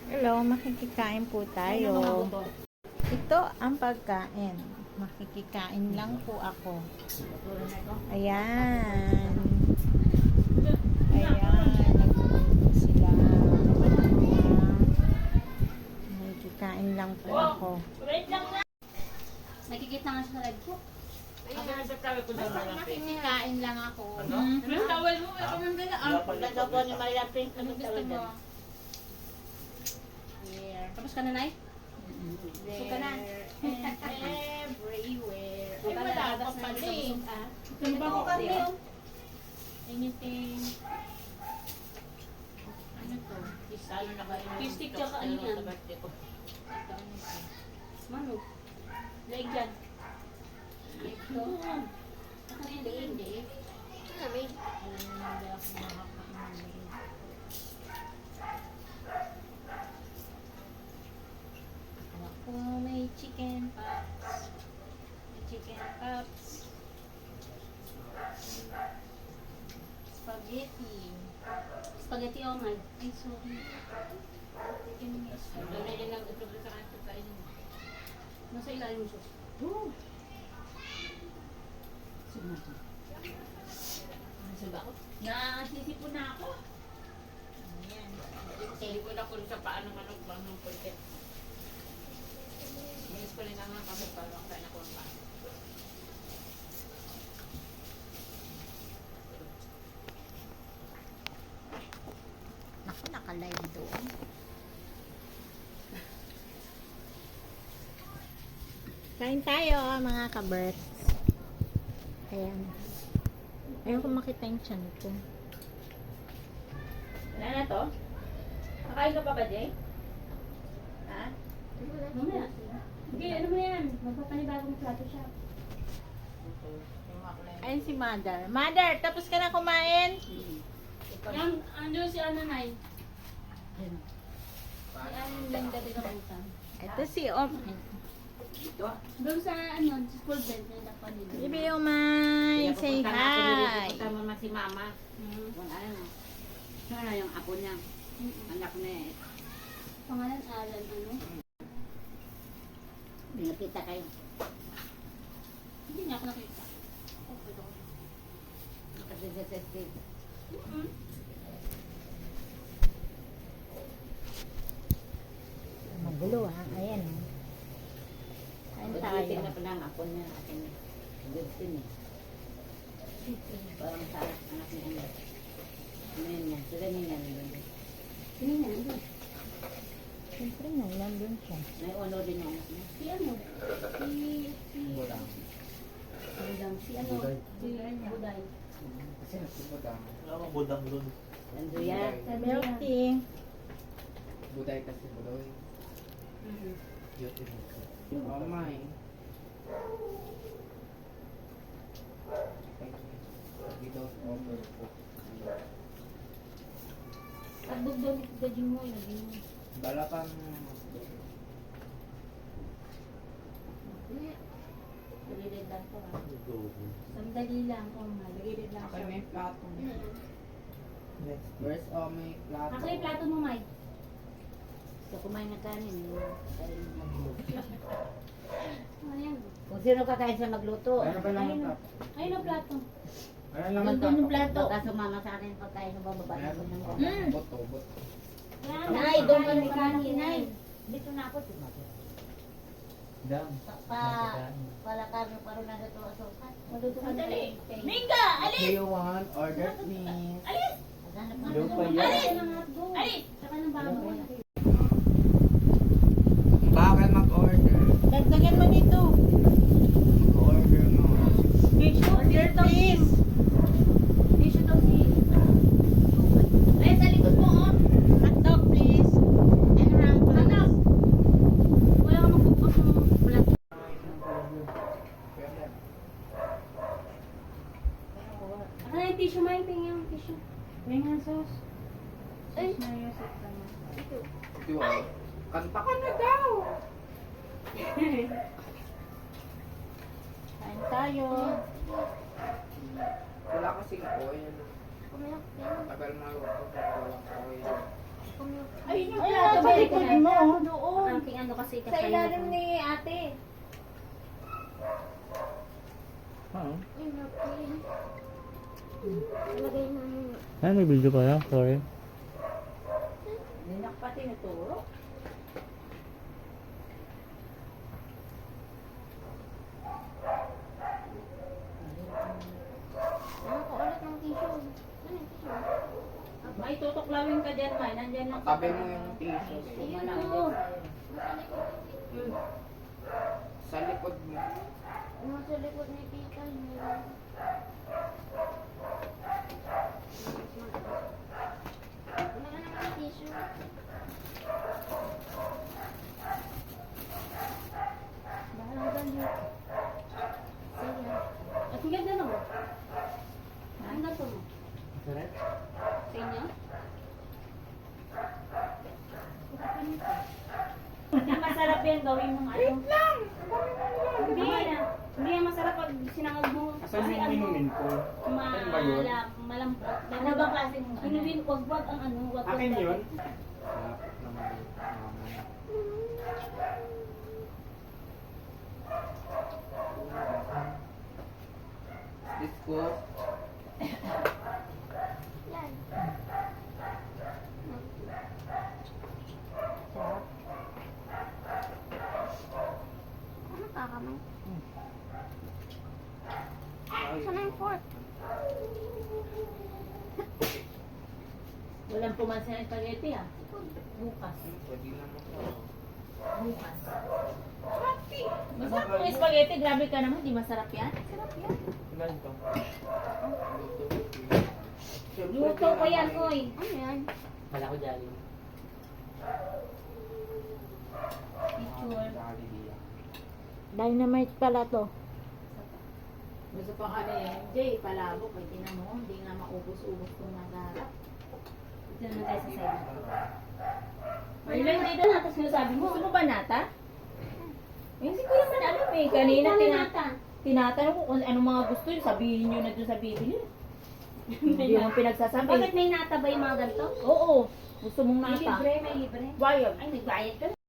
Hello, makikikain po tayo. Ito ang pagkain. Makikikain lang po ako. Ayan. Ayan. Nagpupunta sila. Makikikain lang po ako. Nakikita nga siya sa live ko. Makikikain lang ako. Anong tawal mo? Ako nang gala. Ganda po ni Maria Pink. Ano gusto mo? Tapos ka na, Nay? Gusto ka na? Everywhere. Ay, wala pa pala eh. Ano ba ako kasi? Anything. Ano to? Pistik tsaka ano yan? Mano? Laig yan. Laig to? Ako na yung laig. Kami. Ako may chicken pops. May chicken pops. Spaghetti. Spaghetti oh my. Ay, sorry. Chicken is Nasa ilalim mo siya. Nasisipo na ako. Ayan. Sipon ako sa paano manok bang ng pulkit. Minis ko rin naman kami para kain ako ng paano. Ako naka-live doon. Kain tayo mga ka-birds. Ayan. Ayaw ko makita yung chan ko. Wala na to? Kakain ka pa ba, Jay? Ha? Mamaya. Hindi, ano mo yan? Magpapanibagong plato siya. Ayan si Mother. Mother, tapos ka na kumain? Yan, andun si ano, Nay? Si Anong Linda din ang utang. Ito si Om. Doon sa ano, sa school bed na dapat nila. Bibi Umay, say hi. Pupunta mo naman si Mama. Mhm. Kung ano. Ano yung apo niya? Anak niya eh. Pangalan Alan, ano? Nakita kayo. Hindi niya ako nakita. Okay, daw. Nakasisisisip. Magulo ha. Ayan. Kain tayo. Pag-ibig na pala ang apo niya. Akin niya. Good din eh. Parang sa anak niya. Ano yun niya? Sila niya niya. Sino niya? Ano? Siyempre na, nandun siya. May ono din yung anak niya. Si ano? Si Budang. Si ano? Si Buday. Kasi nagsibudang. Wala akong budang doon. Nanduya. Milk tea. Buday kasi budoy. Beauty mo. Oh my. Dito, over po. At bugdog gajing mo, ilagay mo. Balakan. Lagilid lang to ha. Go. Sandali lang, oh my. Lagilid lang Ako siya. may plato. Next. Where's all my plato? Ako yung plato mo, Mike. So kumain ng kanin. Ano yan? Kung sino kakain sa magluto. Ano ba naman plato? Ayun ang plato. Ano naman Nandun yung plato? plato. Baka sumama sa akin pagkain ng bababa na ko ng Ayan. Boto, boto. Yan. Nay, doon Kain kami kanin, kanin, Nay. Nay. Dito na ako sumama. Dam. Palakar ng paro na ito asukan. Maluto ka Sandali. na. Minga! Do you want order please? Alis! Maghanap ka Yung na pa naman. yan. Alis! Alis! Saka ng baboy. Bawal mag-order. Dagdagan mo nito. Order mo. Order please. Tissue to si... Ay, sa likod mo, oh. Hotdog please. And hamburger. Ano? Wala ka magbugbog ng plato. Ano yung tissue, Mike? Tingin yung tissue. Tingnan sauce. Ay! Ito. Dual. Kanta ka na daw. Kain tayo. Wala kasing oil. Kumiyak. Tagal maluto. Walang oil. Ay, Ayun yung Ay, plato. nasa balik likod na. mo. Doon. Aking ano kasi Sa ilalim ni ate. Ay, may video pa lang. Sorry. Hindi na pati naturo. Nakakaulat ng tissue. Ano yung tissue? May tutuklawin ka dyan, May. Nandyan lang. Tabi mo yung tissue. Malaki. Sa likod mo. Nasa likod ni tita. Wala ka naman ng tissue. Bahala ka dyan. Sige. At ang ganda naman. Ang ganda mo. Sarap? Sa inyo? Hindi masarap yan gawin mong ano. Wait lang! Hindi yan masarap pag sinangag mo. Asan yung inumin ko? Ayan ba yun? Malambot. Ano bang klaseng ano? Inumin, wag ang ano. Wag Akin yun? Lapit naman yung mama. This ko. Yan. Ano kakamay? Saan yung fork? Walang pumansin ng spaghetti ah. Bukas. Pwede naman ko. Bukas. Masarap yung spaghetti. Grabe ka naman. Di masarap yan. Masarap yan. Ganito. Luto pa yan, oy. Ano yan? Kala ko dali. Picture. Dynamite pala to. Gusto pa ka na yan. Jay, palabok. Ay, tinan mo. Hindi nga maubos-ubos kung nagarap. Ito naman tayo sa side. Ayun lang, dito na. Tapos sinasabi mo. Gusto mo ba nata? Eh, hindi ko naman alam eh. Kanina tinatanong ko kung anong mga gusto nyo. Sabihin nyo na doon sa bibili. Hindi mo pinagsasabi. Bakit may nata ba yung mga ganito? Oo. Gusto mong May nata. libre, may libre. Bayad. Ay, nagbayad ka na.